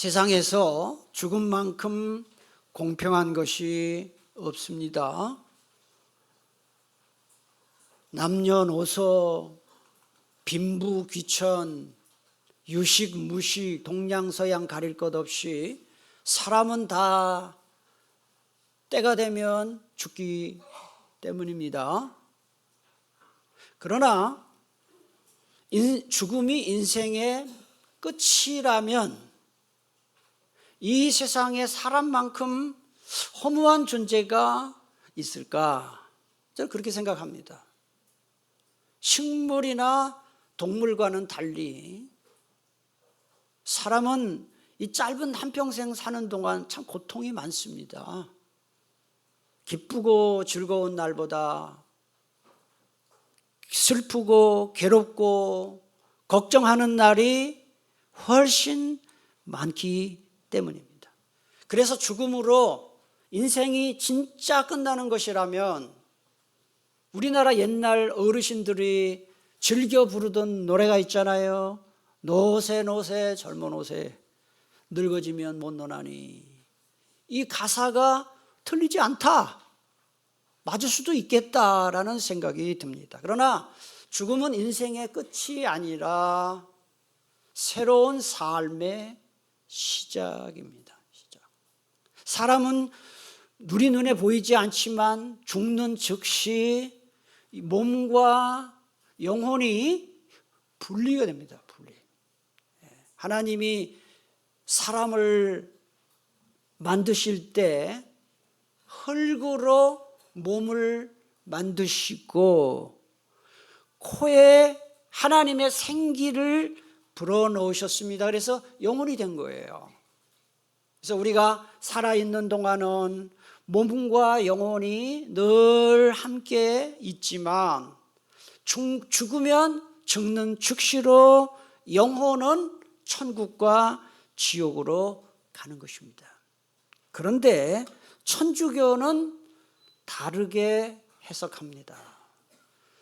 세상에서 죽음만큼 공평한 것이 없습니다. 남녀노소, 빈부귀천, 유식, 무식, 동양서양 가릴 것 없이 사람은 다 때가 되면 죽기 때문입니다. 그러나 죽음이 인생의 끝이라면 이 세상에 사람만큼 허무한 존재가 있을까? 저는 그렇게 생각합니다. 식물이나 동물과는 달리 사람은 이 짧은 한평생 사는 동안 참 고통이 많습니다. 기쁘고 즐거운 날보다 슬프고 괴롭고 걱정하는 날이 훨씬 많기 때문입니다. 그래서 죽음으로 인생이 진짜 끝나는 것이라면 우리나라 옛날 어르신들이 즐겨 부르던 노래가 있잖아요. 노새 노새 젊은 옷에 늙어지면 못 노나니. 이 가사가 틀리지 않다, 맞을 수도 있겠다라는 생각이 듭니다. 그러나 죽음은 인생의 끝이 아니라 새로운 삶의 시작입니다. 시작. 사람은 우리 눈에 보이지 않지만 죽는 즉시 몸과 영혼이 분리가 됩니다. 분리. 하나님이 사람을 만드실 때 흙으로 몸을 만드시고 코에 하나님의 생기를 불어넣으셨습니다. 그래서 영혼이 된 거예요. 그래서 우리가 살아있는 동안은 몸과 영혼이 늘 함께 있지만 죽으면 죽는 즉시로 영혼은 천국과 지옥으로 가는 것입니다. 그런데 천주교는 다르게 해석합니다.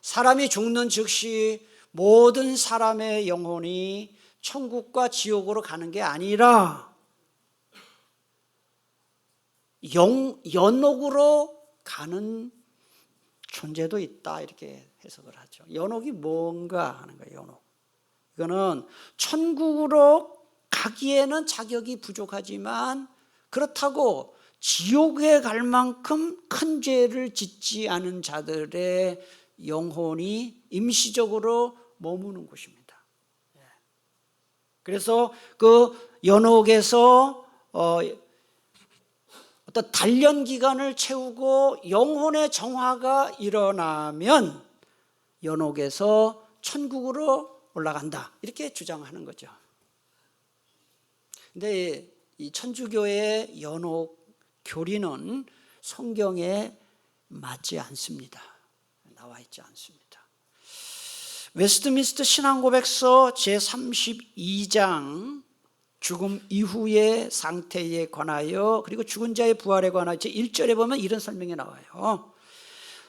사람이 죽는 즉시 모든 사람의 영혼이 천국과 지옥으로 가는 게 아니라 연옥으로 가는 존재도 있다, 이렇게 해석을 하죠. 연옥이 뭔가 하는 거예요. 연옥. 이거는 천국으로 가기에는 자격이 부족하지만 그렇다고 지옥에 갈 만큼 큰 죄를 짓지 않은 자들의 영혼이 임시적으로 머무는 곳입니다. 그래서 그 연옥에서 어떤 단련 기간을 채우고 영혼의 정화가 일어나면 연옥에서 천국으로 올라간다, 이렇게 주장하는 거죠. 근데 이 천주교의 연옥 교리는 성경에 맞지 않습니다. 나와 있지 않습니다. 웨스트민스터 신앙고백서 제32장 죽음 이후의 상태에 관하여, 그리고 죽은 자의 부활에 관하여 제1절에 보면 이런 설명이 나와요.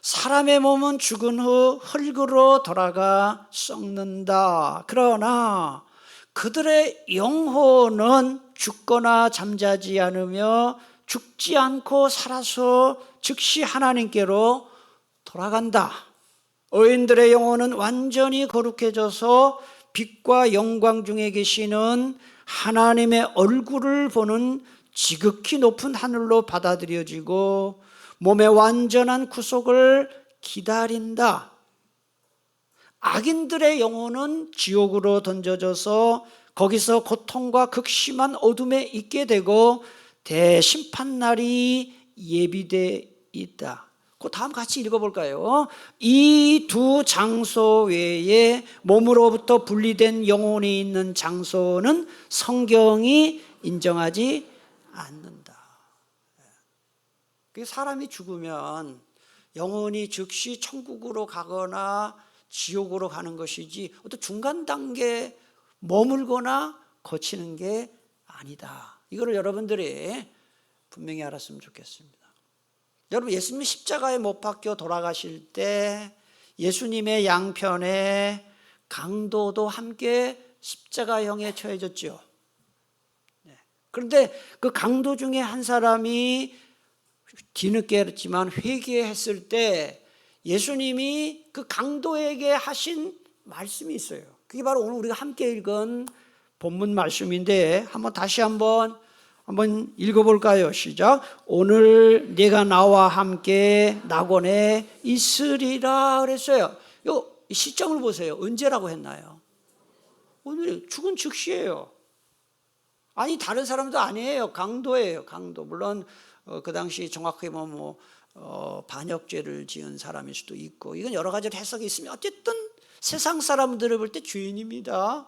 사람의 몸은 죽은 후 흙으로 돌아가 썩는다. 그러나 그들의 영혼은 죽거나 잠자지 않으며 죽지 않고 살아서 즉시 하나님께로 돌아간다. 의인들의 영혼은 완전히 거룩해져서 빛과 영광 중에 계시는 하나님의 얼굴을 보는 지극히 높은 하늘로 받아들여지고 몸의 완전한 구속을 기다린다. 악인들의 영혼은 지옥으로 던져져서 거기서 고통과 극심한 어둠에 있게 되고 대심판날이 예비되어 있다. 그 다음 같이 읽어볼까요? 이 두 장소 외에 몸으로부터 분리된 영혼이 있는 장소는 성경이 인정하지 않는다. 사람이 죽으면 영혼이 즉시 천국으로 가거나 지옥으로 가는 것이지 어떤 중간 단계에 머물거나 거치는 게 아니다. 이거를 여러분들이 분명히 알았으면 좋겠습니다. 여러분, 예수님이 십자가에 못 박혀 돌아가실 때 예수님의 양편에 강도도 함께 십자가형에 처해졌죠. 그런데 그 강도 중에 한 사람이 뒤늦게 했지만 회개했을 때 예수님이 그 강도에게 하신 말씀이 있어요. 그게 바로 오늘 우리가 함께 읽은 본문 말씀인데 다시 한번 읽어볼까요? 시작. 오늘 네가 나와 함께 낙원에 있으리라 그랬어요. 이 시점을 보세요. 언제라고 했나요? 오늘 죽은 즉시예요. 아니 다른 사람도 아니에요. 강도예요. 강도. 물론 그 당시 정확하게 보면 반역죄를 지은 사람일 수도 있고 이건 여러 가지 해석이 있으면 어쨌든 세상 사람들을 볼 때 죄인입니다.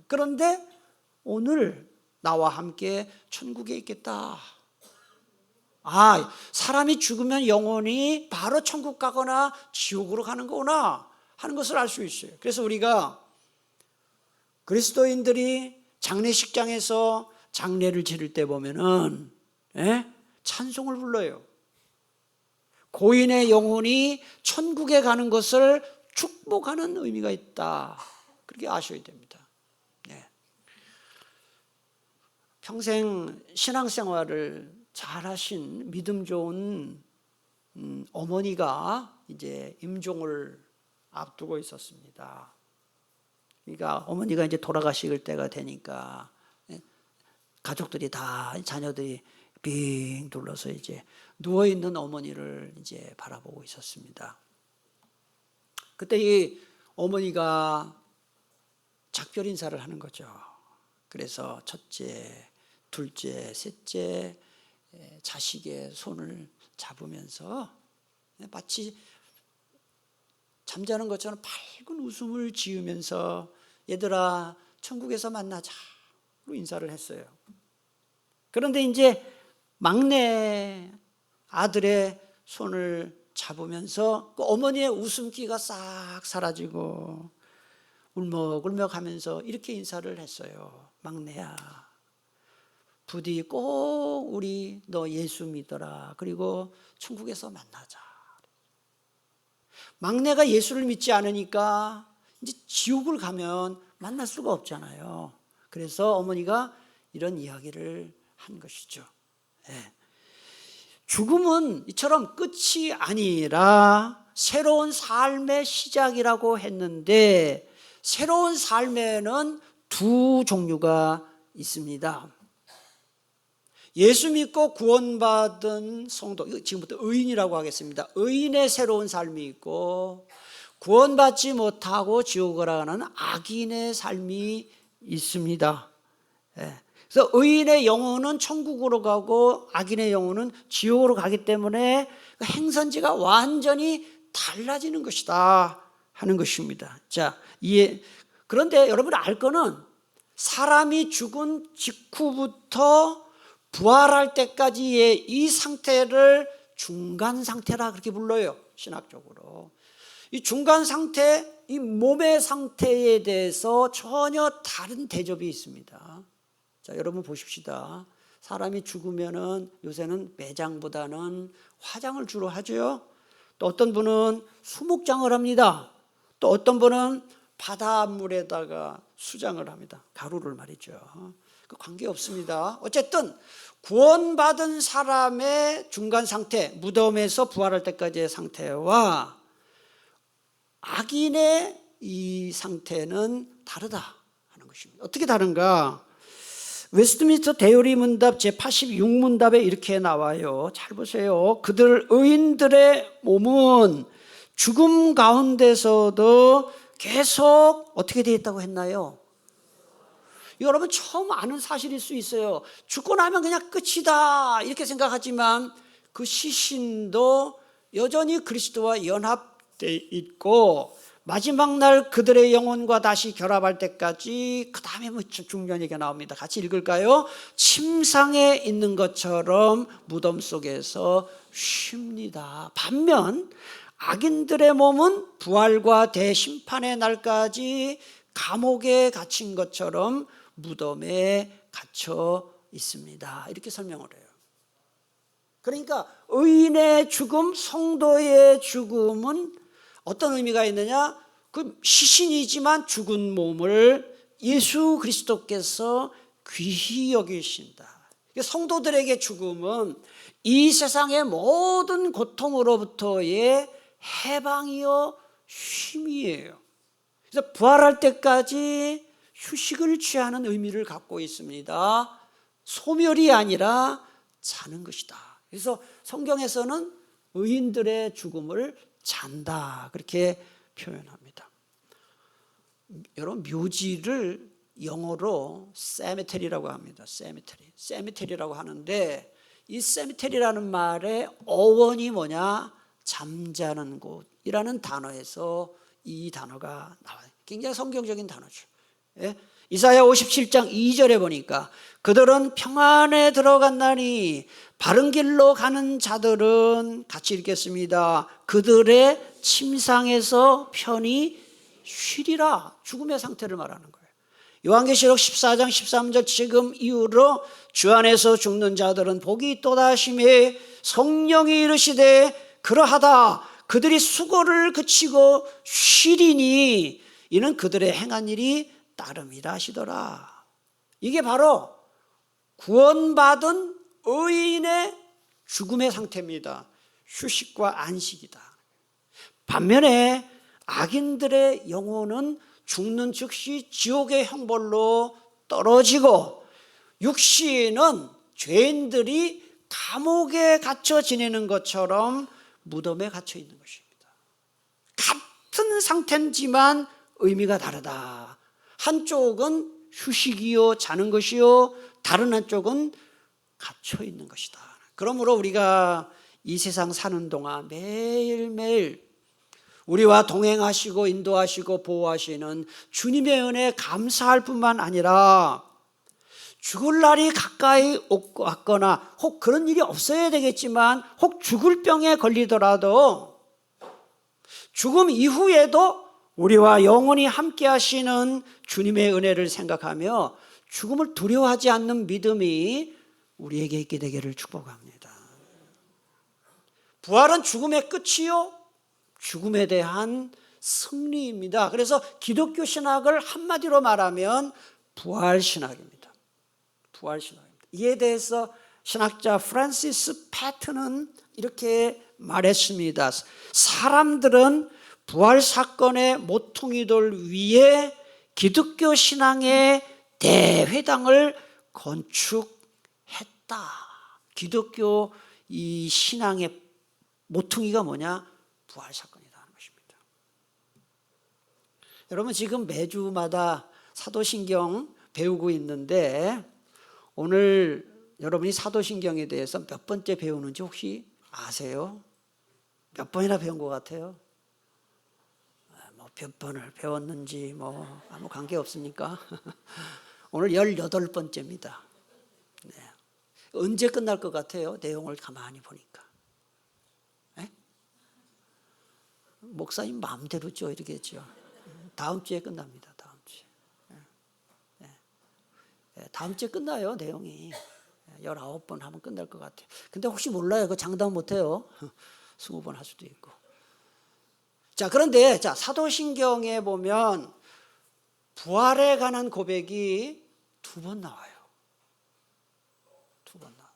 그런데 오늘 나와 함께 천국에 있겠다. 사람이 죽으면 영혼이 바로 천국 가거나 지옥으로 가는 거구나 하는 것을 알 수 있어요. 그래서 우리가 그리스도인들이 장례식장에서 장례를 치를 때 보면은 찬송을 불러요. 고인의 영혼이 천국에 가는 것을 축복하는 의미가 있다. 그렇게 아셔야 됩니다. 평생 신앙생활을 잘하신 믿음 좋은 어머니가 이제 임종을 앞두고 있었습니다. 그러니까 어머니가 이제 돌아가실 때가 되니까 가족들이 다 자녀들이 빙 둘러서 이제 누워 있는 어머니를 이제 바라보고 있었습니다. 그때 이 어머니가 작별 인사를 하는 거죠. 그래서 첫째, 둘째, 셋째 자식의 손을 잡으면서 마치 잠자는 것처럼 밝은 웃음을 지으면서 얘들아 천국에서 만나자로 인사를 했어요. 그런데 이제 막내 아들의 손을 잡으면서 그 어머니의 웃음기가 싹 사라지고 울먹울먹 하면서 이렇게 인사를 했어요. 막내야, 부디 꼭 우리 너 예수 믿어라. 그리고 천국에서 만나자. 막내가 예수를 믿지 않으니까 이제 지옥을 가면 만날 수가 없잖아요. 그래서 어머니가 이런 이야기를 한 것이죠. 죽음은 이처럼 끝이 아니라 새로운 삶의 시작이라고 했는데 새로운 삶에는 두 종류가 있습니다. 예수 믿고 구원받은 성도, 지금부터 의인이라고 하겠습니다. 의인의 새로운 삶이 있고 구원받지 못하고 지옥을 가는 악인의 삶이 있습니다. 그래서 의인의 영혼은 천국으로 가고 악인의 영혼은 지옥으로 가기 때문에 행선지가 완전히 달라지는 것이다 하는 것입니다. 자, 그런데 여러분 알 거는 사람이 죽은 직후부터 부활할 때까지의 이 상태를 중간 상태라 그렇게 불러요. 신학적으로. 이 중간 상태, 이 몸의 상태에 대해서 전혀 다른 대접이 있습니다. 자, 여러분 보십시다. 사람이 죽으면은 요새는 매장보다는 화장을 주로 하죠. 또 어떤 분은 수목장을 합니다. 또 어떤 분은 바닷물에다가 수장을 합니다. 가루를 말이죠. 그 관계 없습니다. 어쨌든 구원받은 사람의 중간 상태, 무덤에서 부활할 때까지의 상태와 악인의 이 상태는 다르다 하는 것입니다. 어떻게 다른가? 웨스트민스터 대요리 문답 제86문답에 이렇게 나와요. 잘 보세요. 그들 의인들의 몸은 죽음 가운데서도 계속 어떻게 되어 있다고 했나요? 여러분 처음 아는 사실일 수 있어요. 죽고 나면 그냥 끝이다 이렇게 생각하지만 그 시신도 여전히 그리스도와 연합되어 있고 마지막 날 그들의 영혼과 다시 결합할 때까지 그 다음에 중요한 얘기가 나옵니다. 같이 읽을까요? 침상에 있는 것처럼 무덤 속에서 쉽니다. 반면 악인들의 몸은 부활과 대심판의 날까지 감옥에 갇힌 것처럼 무덤에 갇혀 있습니다. 이렇게 설명을 해요. 그러니까 의인의 죽음, 성도의 죽음은 어떤 의미가 있느냐? 그 시신이지만 죽은 몸을 예수 그리스도께서 귀히 여기신다. 성도들에게 죽음은 이 세상의 모든 고통으로부터의 해방이요 쉼이에요. 그래서 부활할 때까지 휴식을 취하는 의미를 갖고 있습니다. 소멸이 아니라 자는 것이다. 그래서 성경에서는 의인들의 죽음을 잔다 그렇게 표현합니다. 여러분, 묘지를 영어로 cemetery라고 합니다. cemetery라고 하는데, 이 cemetery라는 말의 어원이 뭐냐? 잠자는 곳이라는 단어에서 이 단어가 나와요. 굉장히 성경적인 단어죠. 예? 이사야 57장 2절에 보니까 그들은 평안에 들어갔나니 바른 길로 가는 자들은, 같이 읽겠습니다, 그들의 침상에서 편히 쉬리라. 죽음의 상태를 말하는 거예요. 요한계시록 14장 13절 지금 이후로 주 안에서 죽는 자들은 복이 있도다 하시매 성령이 이르시되 그러하다. 그들이 수고를 그치고 쉬리니 이는 그들의 행한 일이 따름이라 하시더라. 이게 바로 구원받은 의인의 죽음의 상태입니다. 휴식과 안식이다. 반면에 악인들의 영혼은 죽는 즉시 지옥의 형벌로 떨어지고, 육신은 죄인들이 감옥에 갇혀 지내는 것처럼 무덤에 갇혀 있는 것입니다. 같은 상태지만 의미가 다르다. 한쪽은 휴식이요 자는 것이요, 다른 한쪽은 갇혀 있는 것이다. 그러므로 우리가 이 세상 사는 동안 매일매일 우리와 동행하시고 인도하시고 보호하시는 주님의 은혜에 감사할 뿐만 아니라 죽을 날이 가까이 왔거나 혹 그런 일이 없어야 되겠지만 혹 죽을 병에 걸리더라도 죽음 이후에도 우리와 영원히 함께 하시는 주님의 은혜를 생각하며 죽음을 두려워하지 않는 믿음이 우리에게 있게 되기를 축복합니다. 부활은 죽음의 끝이요 죽음에 대한 승리입니다. 그래서 기독교 신학을 한마디로 말하면 부활신학입니다. 부활신학입니다. 이에 대해서 신학자 프란시스 패튼은 이렇게 말했습니다. 사람들은 부활 사건의 모퉁이돌 위에 기독교 신앙의 대회당을 건축했다. 기독교 이 신앙의 모퉁이가 뭐냐? 부활 사건이다 하는 것입니다. 여러분, 지금 매주마다 사도신경 배우고 있는데 오늘 여러분이 사도신경에 대해서 몇 번째 배우는지 혹시 아세요? 몇 번이나 배운 것 같아요? 몇 번을 배웠는지 아무 관계 없습니까? 오늘 18번째입니다. 네. 언제 끝날 것 같아요? 내용을 가만히 보니까. 네? 목사님 마음대로죠, 이러겠죠. 다음 주에 끝납니다. 다음 주에. 네. 네. 다음 주에 끝나요, 내용이. 19번 하면 끝날 것 같아요. 근데 혹시 몰라요. 그 장담 못해요. 20번 할 수도 있고. 자, 그런데 사도신경에 보면 부활에 관한 고백이 2번 나와요. 2번 나와요.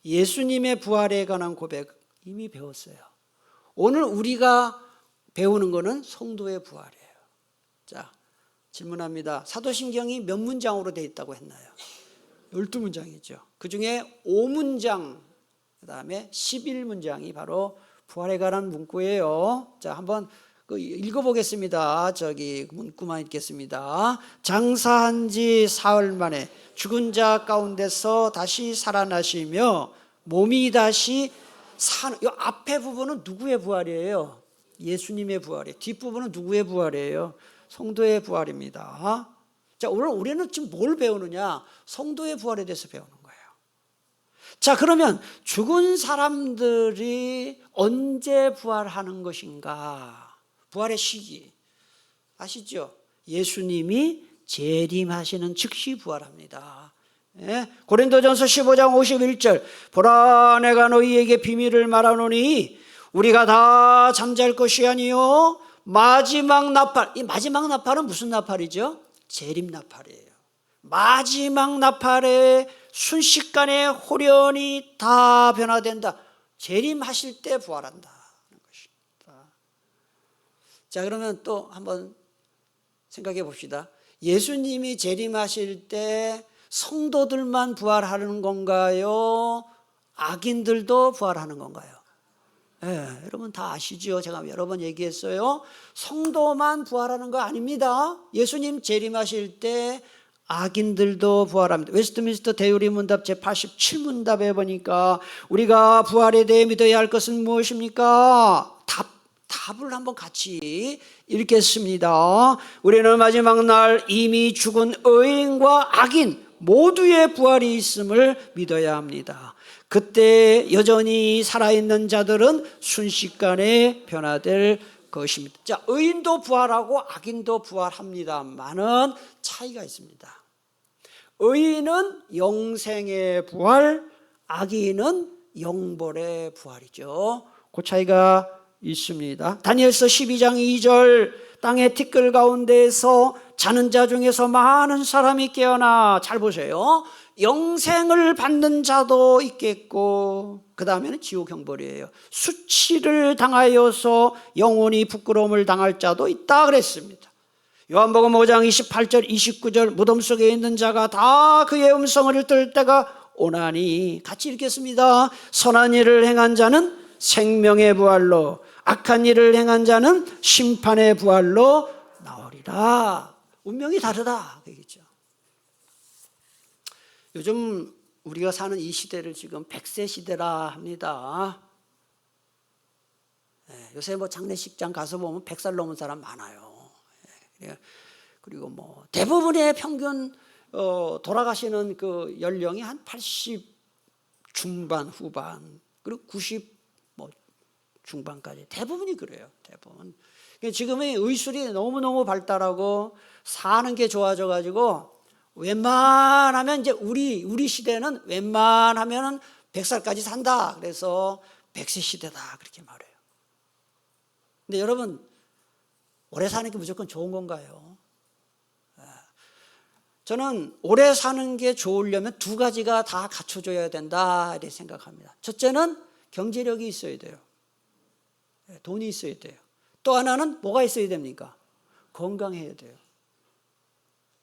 예수님의 부활에 관한 고백 이미 배웠어요. 오늘 우리가 배우는 거는 성도의 부활이에요. 자, 질문합니다. 사도신경이 몇 문장으로 되어 있다고 했나요? 12문장이죠. 그 중에 5문장, 그 다음에 11문장이 바로 부활에 관한 문구예요. 자, 한번 읽어보겠습니다. 문구만 읽겠습니다. 장사한 지 사흘 만에 죽은 자 가운데서 다시 살아나시며 몸이 다시 사는, 이 앞에 부분은 누구의 부활이에요? 예수님의 부활이에요. 뒷부분은 누구의 부활이에요? 성도의 부활입니다. 자, 오늘 우리는 지금 뭘 배우느냐? 성도의 부활에 대해서 배우는 거예요. 자, 그러면 죽은 사람들이 언제 부활하는 것인가? 부활의 시기 아시죠? 예수님이 재림하시는 즉시 부활합니다. 예? 고린도전서 15장 51절 보라 내가 너희에게 비밀을 말하노니 우리가 다 잠잘 것이 아니요 마지막 나팔. 이 마지막 나팔은 무슨 나팔이죠? 재림 나팔이에요. 마지막 나팔에 순식간에 홀연히 다 변화된다. 재림하실 때 부활한다. 자, 그러면 또 한번 생각해 봅시다. 예수님이 재림하실 때 성도들만 부활하는 건가요? 악인들도 부활하는 건가요? 여러분 다 아시죠? 제가 여러 번 얘기했어요. 성도만 부활하는 거 아닙니다. 예수님 재림하실 때 악인들도 부활합니다. 웨스트민스터 대유리 문답 제87문답에 보니까 우리가 부활에 대해 믿어야 할 것은 무엇입니까? 답을 한번 같이 읽겠습니다. 우리는 마지막 날 이미 죽은 의인과 악인 모두의 부활이 있음을 믿어야 합니다. 그때 여전히 살아있는 자들은 순식간에 변화될 것입니다. 자, 의인도 부활하고 악인도 부활합니다만은 차이가 있습니다. 의인은 영생의 부활, 악인은 영벌의 부활이죠. 그 차이가 있습니다. 다니엘서 12장 2절 땅의 티끌 가운데에서 자는 자 중에서 많은 사람이 깨어나, 잘 보세요, 영생을 받는 자도 있겠고, 그 다음에는 지옥 형벌이에요. 수치를 당하여서 영원히 부끄러움을 당할 자도 있다 그랬습니다. 요한복음 5장 28절 29절 무덤 속에 있는 자가 다 그의 음성을 들을 때가 오나니, 같이 읽겠습니다. 선한 일을 행한 자는 생명의 부활로, 악한 일을 행한 자는 심판의 부활로 나오리라. 운명이 다르다 그얘기죠. 요즘 우리가 사는 이 시대를 지금 100세 시대라 합니다. 요새 뭐 장례식장 가서 보면 100살 넘은 사람 많아요. 그리고 뭐 대부분의 평균 돌아가시는 그 연령이 한 80 중반 후반, 그리고 90 뭐 중반까지 대부분이 그래요. 대부분. 지금의 의술이 너무너무 발달하고 사는 게 좋아져 가지고 웬만하면 이제 우리 시대는 웬만하면 100살까지 산다. 그래서 100세 시대다 그렇게 말해요. 근데 여러분, 오래 사는 게 무조건 좋은 건가요? 저는 오래 사는 게 좋으려면 두 가지가 다 갖춰져야 된다 이렇게 생각합니다. 첫째는 경제력이 있어야 돼요. 돈이 있어야 돼요. 또 하나는 뭐가 있어야 됩니까? 건강해야 돼요.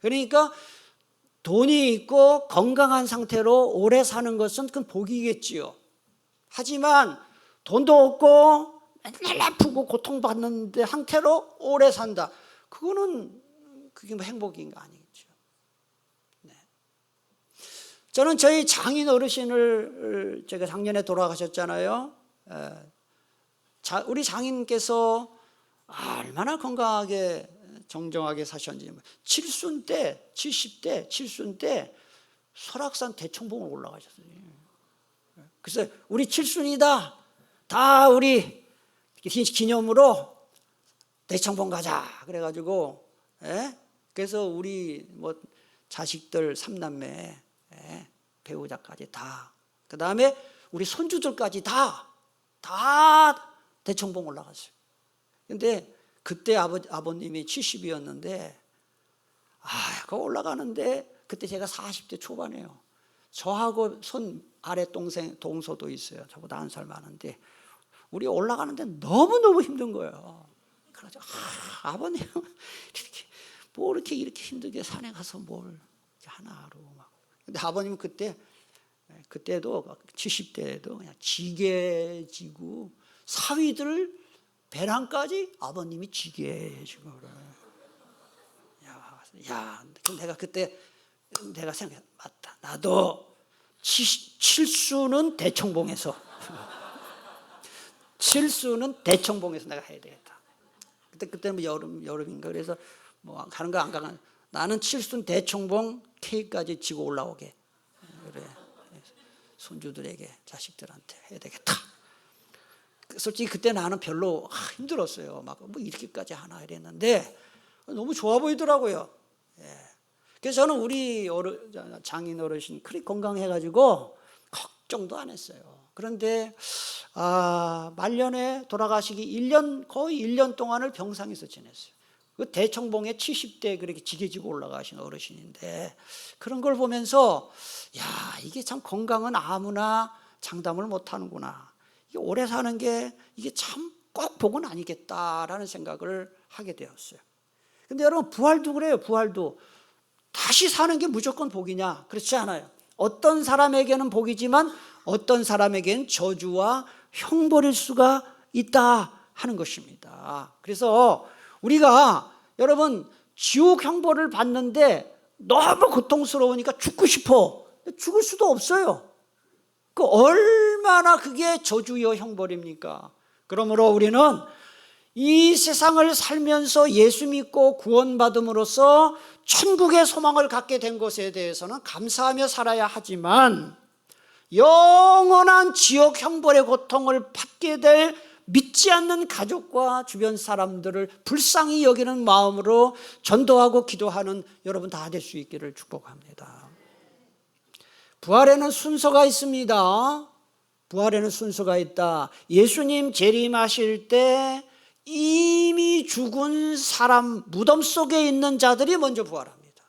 그러니까 돈이 있고 건강한 상태로 오래 사는 것은 그건 복이겠지요. 하지만 돈도 없고 맨날 아프고 고통받는 상태로 오래 산다. 그게 뭐 행복인 거 아니겠죠. 네. 저는 저희 장인 어르신을, 제가 작년에 돌아가셨잖아요. 우리 장인께서 얼마나 건강하게 정정하게 사셨는지, 칠순 때, 70대 칠순 때 설악산 대청봉을 올라가셨어요. 그래서 우리 칠순이다, 다 우리 기념으로 대청봉 가자 그래가지고, 그래서 우리 뭐 자식들 3남매, 배우자까지 다, 그 다음에 우리 손주들까지 다 대청봉 올라갔어요. 근데 그때 아버님이 70이었는데, 그거 올라가는데 그때 제가 40대 초반이에요. 저하고 손 아래 동서도 있어요. 저보다 1살 많은데 우리 올라가는데 너무너무 힘든 거예요. 그래서 아버님 이렇게 힘들게 산에 가서 뭘 하나로 막. 근데 아버님은 그때도 70대에도 그냥 지게 지고 사위들 배낭까지 아버님이 지게 해주고 그래. 내가 생각해, 맞다. 나도 칠수는 대청봉에서 내가 해야 되겠다. 그때는 뭐 여름인가 그래서 뭐 가는 거 안 가는, 나는 칠순 대청봉 K까지 지고 올라오게 그래. 손주들에게 자식들한테 해야 되겠다. 솔직히 그때 나는 별로 힘들었어요. 막 뭐 이렇게까지 하나 이랬는데 너무 좋아 보이더라고요. 그래서 저는 우리 장인 어르신 그리 건강해가지고 걱정도 안 했어요. 그런데 말년에 돌아가시기 거의 1년 동안을 병상에서 지냈어요. 그 대청봉에 70대 그렇게 지게지고 올라가신 어르신인데 그런 걸 보면서 야, 이게 참 건강은 아무나 장담을 못하는구나. 이게 오래 사는 게 이게 참 꼭 복은 아니겠다라는 생각을 하게 되었어요. 근데 여러분 부활도 그래요. 부활도 다시 사는 게 무조건 복이냐? 그렇지 않아요. 어떤 사람에게는 복이지만 어떤 사람에게는 저주와 형벌일 수가 있다 하는 것입니다. 그래서 우리가 여러분 지옥 형벌을 받는데 너무 고통스러우니까 죽고 싶어. 죽을 수도 없어요. 그 얼마나 그게 저주여 형벌입니까? 그러므로 우리는 이 세상을 살면서 예수 믿고 구원받음으로써 천국의 소망을 갖게 된 것에 대해서는 감사하며 살아야 하지만 영원한 지옥 형벌의 고통을 받게 될 믿지 않는 가족과 주변 사람들을 불쌍히 여기는 마음으로 전도하고 기도하는 여러분 다 될 수 있기를 축복합니다. 부활에는 순서가 있습니다. 부활에는 순서가 있다. 예수님 재림하실 때 이미 죽은 사람 무덤 속에 있는 자들이 먼저 부활합니다.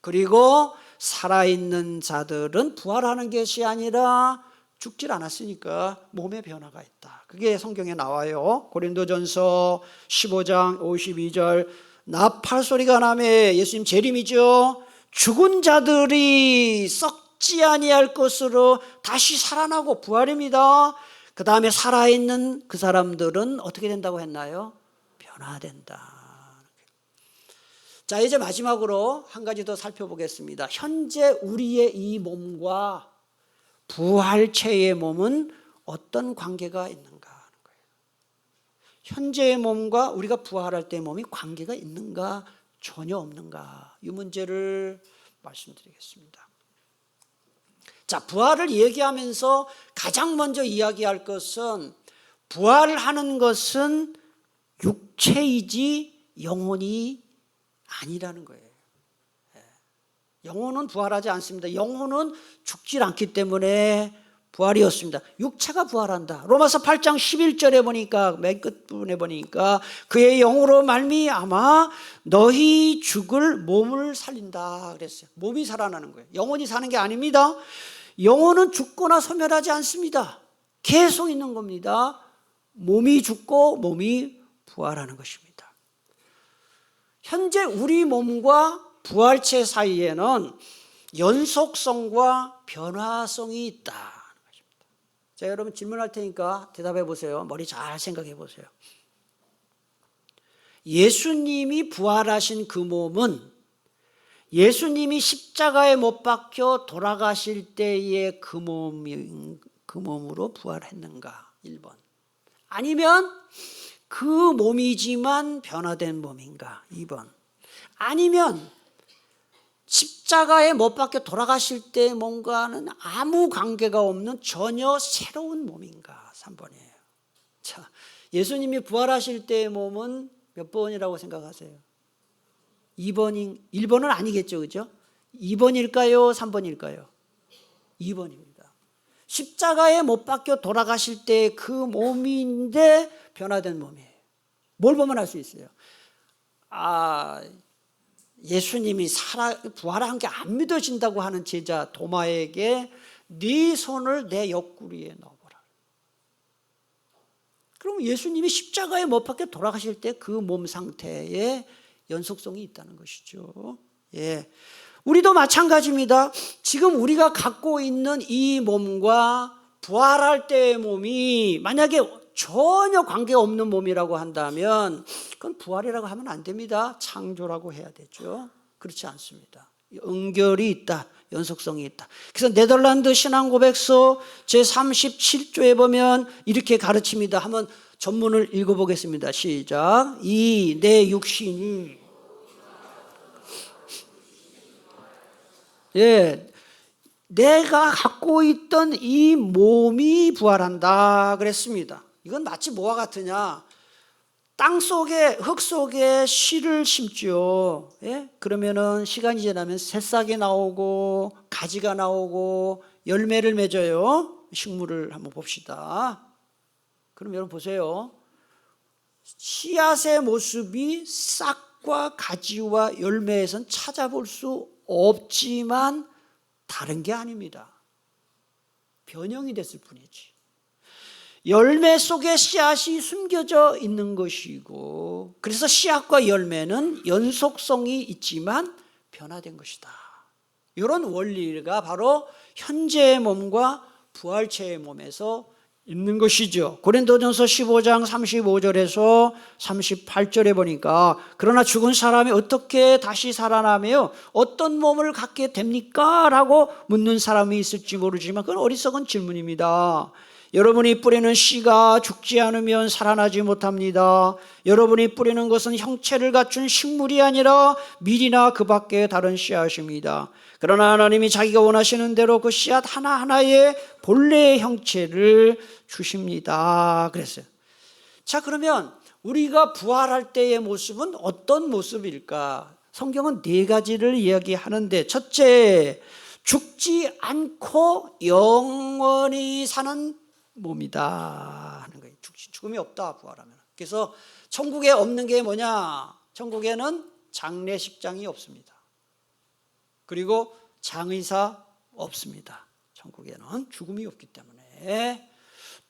그리고 살아있는 자들은 부활하는 것이 아니라 죽질 않았으니까 몸의 변화가 있다. 그게 성경에 나와요. 고린도전서 15장 52절 나팔 소리가 나매 예수님 재림이죠. 죽은 자들이 썩지 아니할 것으로 다시 살아나고 부활입니다. 그 다음에 살아있는 그 사람들은 어떻게 된다고 했나요? 변화된다. 자, 이제 마지막으로 한 가지 더 살펴보겠습니다. 현재 우리의 이 몸과 부활체의 몸은 어떤 관계가 있는가 하는 거예요. 현재의 몸과 우리가 부활할 때의 몸이 관계가 있는가 전혀 없는가, 이 문제를 말씀드리겠습니다. 자, 부활을 얘기하면서 가장 먼저 이야기할 것은 부활하는 것은 육체이지 영혼이 아니라는 거예요. 영혼은 부활하지 않습니다. 영혼은 죽질 않기 때문에 부활이었습니다. 육체가 부활한다. 로마서 8장 11절에 보니까 맨 끝부분에 보니까 그의 영으로 말미암아 너희 죽을 몸을 살린다 그랬어요. 몸이 살아나는 거예요. 영혼이 사는 게 아닙니다. 영혼은 죽거나 소멸하지 않습니다. 계속 있는 겁니다. 몸이 죽고 몸이 부활하는 것입니다. 현재 우리 몸과 부활체 사이에는 연속성과 변화성이 있다는 것입니다. 자, 여러분 질문할 테니까 대답해 보세요. 머리 잘 생각해 보세요. 예수님이 부활하신 그 몸은 예수님이 십자가에 못 박혀 돌아가실 때의 그 몸으로 부활했는가? 1번. 아니면 그 몸이지만 변화된 몸인가? 2번. 아니면 십자가에 못 박혀 돌아가실 때의 몸과는 아무 관계가 없는 전혀 새로운 몸인가? 3번이에요. 자, 예수님이 부활하실 때의 몸은 몇 번이라고 생각하세요? 1번은 아니겠죠, 그죠? 2번일까요? 3번일까요? 2번입니다. 십자가에 못 박혀 돌아가실 때 그 몸인데 변화된 몸이에요. 뭘 보면 알 수 있어요? 예수님이 부활한 게 안 믿어진다고 하는 제자 도마에게 네 손을 내 옆구리에 넣어보라. 그럼 예수님이 십자가에 못 박혀 돌아가실 때 그 몸 상태에 연속성이 있다는 것이죠. 예. 우리도 마찬가지입니다. 지금 우리가 갖고 있는 이 몸과 부활할 때의 몸이 만약에 전혀 관계가 없는 몸이라고 한다면 그건 부활이라고 하면 안 됩니다. 창조라고 해야 되죠. 그렇지 않습니다. 연결이 있다. 연속성이 있다. 그래서 네덜란드 신앙고백서 제37조에 보면 이렇게 가르칩니다. 한번 전문을 읽어보겠습니다. 시작. 이 내 육신이 내가 갖고 있던 이 몸이 부활한다 그랬습니다. 이건 마치 뭐와 같으냐? 땅 속에, 흙 속에 씨를 심죠. 그러면은 시간이 지나면 새싹이 나오고 가지가 나오고 열매를 맺어요. 식물을 한번 봅시다. 그럼 여러분 보세요. 씨앗의 모습이 싹과 가지와 열매에선 찾아볼 수 없지만 다른 게 아닙니다. 변형이 됐을 뿐이지. 열매 속에 씨앗이 숨겨져 있는 것이고, 그래서 씨앗과 열매는 연속성이 있지만 변화된 것이다. 이런 원리가 바로 현재의 몸과 부활체의 몸에서 있는 것이죠. 고린도전서 15장 35절에서 38절에 보니까 그러나 죽은 사람이 어떻게 다시 살아나며 어떤 몸을 갖게 됩니까? 라고 묻는 사람이 있을지 모르지만 그건 어리석은 질문입니다. 여러분이 뿌리는 씨가 죽지 않으면 살아나지 못합니다. 여러분이 뿌리는 것은 형체를 갖춘 식물이 아니라 밀이나 그 밖의 다른 씨앗입니다. 그러나 하나님이 자기가 원하시는 대로 그 씨앗 하나하나의 본래의 형체를 주십니다. 그랬어요. 자, 그러면 우리가 부활할 때의 모습은 어떤 모습일까? 성경은 네 가지를 이야기하는데, 첫째, 죽지 않고 영원히 사는 몸이다 하는 거예요. 죽음이 없다, 부활하면. 그래서 천국에 없는 게 뭐냐? 천국에는 장례식장이 없습니다. 그리고 장의사 없습니다. 천국에는 죽음이 없기 때문에.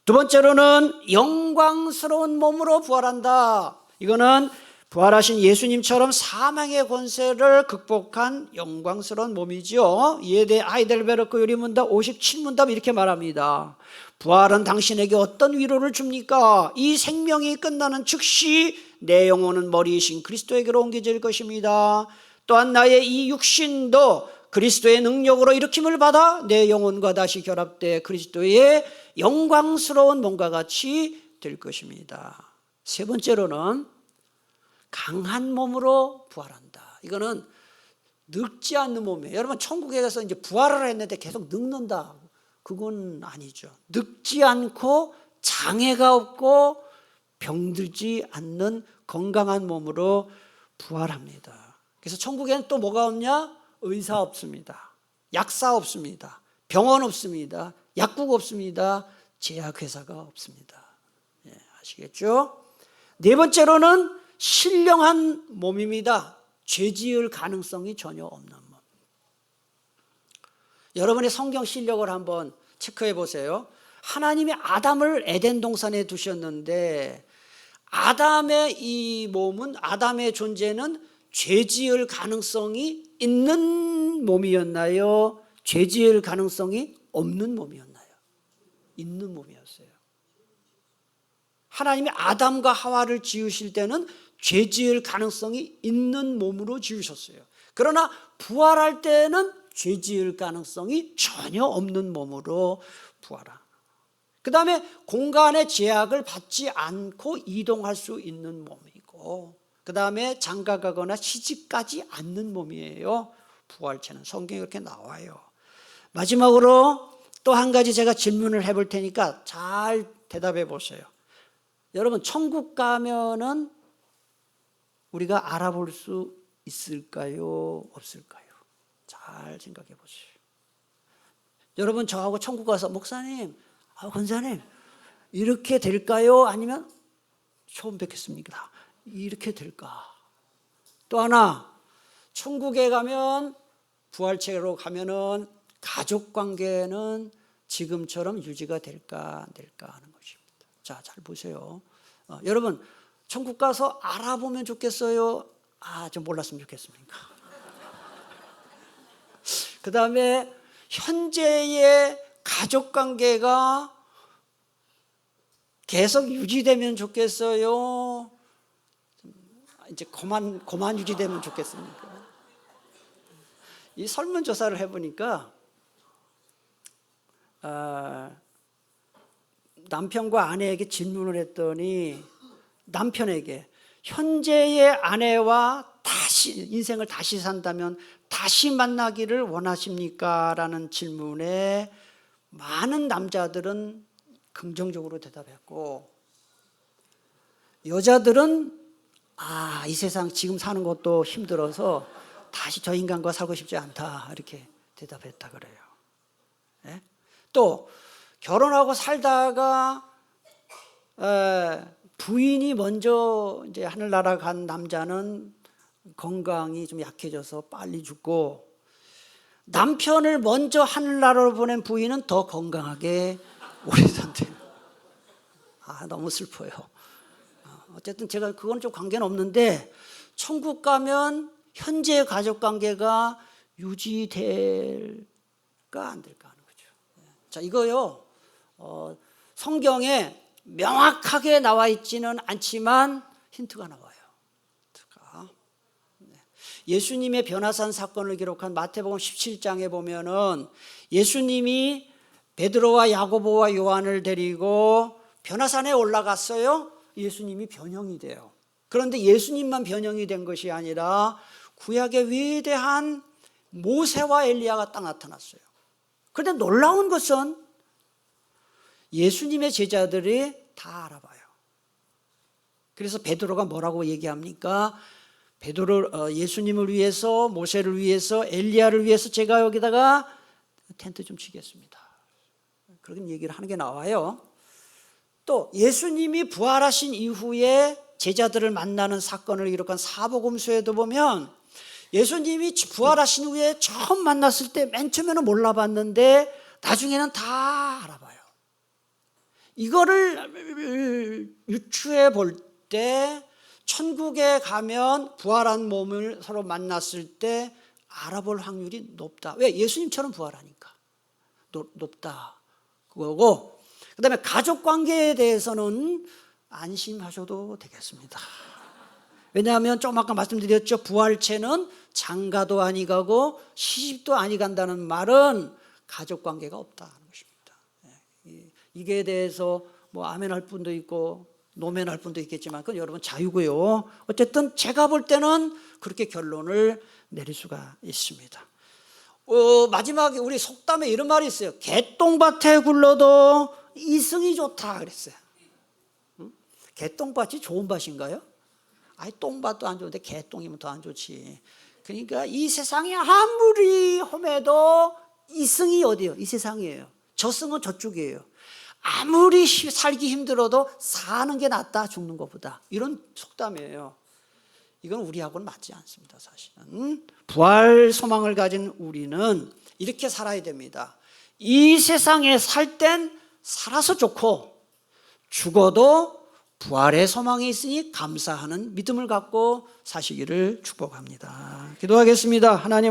두 번째로는 영광스러운 몸으로 부활한다. 이거는 부활하신 예수님처럼 사망의 권세를 극복한 영광스러운 몸이죠. 이에 대해 하이델베르크 유리문답 57문답 이렇게 말합니다. 부활은 당신에게 어떤 위로를 줍니까? 이 생명이 끝나는 즉시 내 영혼은 머리이신 그리스도에게로 옮겨질 것입니다. 또한 나의 이 육신도 그리스도의 능력으로 일으킴을 받아 내 영혼과 다시 결합돼 그리스도의 영광스러운 몸과 같이 될 것입니다. 세 번째로는 강한 몸으로 부활한다. 이거는 늙지 않는 몸이에요. 여러분, 천국에 가서 이제 부활을 했는데 계속 늙는다. 그건 아니죠. 늙지 않고 장애가 없고 병들지 않는 건강한 몸으로 부활합니다. 그래서 천국에는 또 뭐가 없냐? 의사 없습니다. 약사 없습니다. 병원 없습니다. 약국 없습니다. 제약회사가 없습니다. 예, 아시겠죠? 네 번째로는 신령한 몸입니다. 죄 지을 가능성이 전혀 없는 몸. 여러분의 성경 실력을 한번 체크해 보세요. 하나님이 아담을 에덴 동산에 두셨는데 아담의 이 몸은, 아담의 존재는 죄 지을 가능성이 있는 몸이었나요? 죄 지을 가능성이 없는 몸이었나요? 있는 몸이었어요. 하나님이 아담과 하와를 지으실 때는 죄 지을 가능성이 있는 몸으로 지으셨어요. 그러나 부활할 때는 죄 지을 가능성이 전혀 없는 몸으로 부활합니다. 그 다음에 공간의 제약을 받지 않고 이동할 수 있는 몸이고, 그 다음에 장가가거나 시집가지 않는 몸이에요. 부활체는 성경에 그렇게 나와요. 마지막으로 또 한 가지 제가 질문을 해볼 테니까 잘 대답해 보세요. 여러분, 천국 가면은 우리가 알아볼 수 있을까요? 없을까요? 잘 생각해 보세요. 여러분, 저하고 천국 가서 목사님, 권사님, 이렇게 될까요? 아니면 처음 뵙겠습니다. 이렇게 될까? 또 하나, 천국에 가면, 부활체로 가면은 가족 관계는 지금처럼 유지가 될까 안 될까 하는 것입니다. 자, 잘 보세요. 여러분, 천국 가서 알아보면 좋겠어요? 좀 몰랐으면 좋겠습니까? 그 다음에 현재의 가족 관계가 계속 유지되면 좋겠어요? 이제 그만 유지되면 좋겠습니까? 이 설문조사를 해보니까 남편과 아내에게 질문을 했더니, 남편에게 현재의 아내와 다시 인생을 다시 산다면 다시 만나기를 원하십니까? 라는 질문에 많은 남자들은 긍정적으로 대답했고, 여자들은 이 세상 지금 사는 것도 힘들어서 다시 저 인간과 살고 싶지 않다, 이렇게 대답했다 그래요. 네? 또 결혼하고 살다가 부인이 먼저 이제 하늘나라 간 남자는 건강이 좀 약해져서 빨리 죽고, 남편을 먼저 하늘나라로 보낸 부인은 더 건강하게 오래 산대요. 너무 슬퍼요. 어쨌든 제가 그건 좀 관계는 없는데, 천국 가면 현재 가족 관계가 유지될까 안 될까 하는 거죠. 자, 이거요, 성경에 명확하게 나와 있지는 않지만 힌트가 나와요. 예수님의 변화산 사건을 기록한 마태복음 17장에 보면은 예수님이 베드로와 야고보와 요한을 데리고 변화산에 올라갔어요. 예수님이 변형이 돼요. 그런데 예수님만 변형이 된 것이 아니라 구약의 위대한 모세와 엘리야가 딱 나타났어요. 그런데 놀라운 것은 예수님의 제자들이 다 알아봐요. 그래서 베드로가 뭐라고 얘기합니까? 예수님을 위해서, 모세를 위해서, 엘리야를 위해서 제가 여기다가 텐트 좀 치겠습니다. 그런 얘기를 하는 게 나와요. 또 예수님이 부활하신 이후에 제자들을 만나는 사건을 기록한 사복음서에도 보면 예수님이 부활하신 후에 처음 만났을 때 맨 처음에는 몰라봤는데 나중에는 다 알아봐요. 이거를 유추해 볼 때 천국에 가면 부활한 몸을 서로 만났을 때 알아볼 확률이 높다. 왜? 예수님처럼 부활하니까 높다 그거고, 그 다음에 가족관계에 대해서는 안심하셔도 되겠습니다. 왜냐하면 좀 아까 말씀드렸죠. 부활체는 장가도 아니 가고 시집도 아니 간다는 말은 가족관계가 없다는 것입니다. 이게 대해서 뭐 아멘 할 분도 있고 노멘 할 분도 있겠지만 그건 여러분 자유고요. 어쨌든 제가 볼 때는 그렇게 결론을 내릴 수가 있습니다. 마지막에 우리 속담에 이런 말이 있어요. 개똥밭에 굴러도 이승이 좋다 그랬어요. 개똥밭이 좋은 밭인가요? 똥밭도 안 좋은데 개똥이면 더 안 좋지. 그러니까 이 세상에 아무리 험해도 이승이 어디요? 이 세상이에요. 저승은 저쪽이에요. 아무리 살기 힘들어도 사는 게 낫다 죽는 것보다, 이런 속담이에요. 이건 우리하고는 맞지 않습니다. 사실은 부활 소망을 가진 우리는 이렇게 살아야 됩니다. 이 세상에 살 땐 살아서 좋고 죽어도 부활의 소망이 있으니 감사하는 믿음을 갖고 사시기를 축복합니다. 기도하겠습니다. 하나님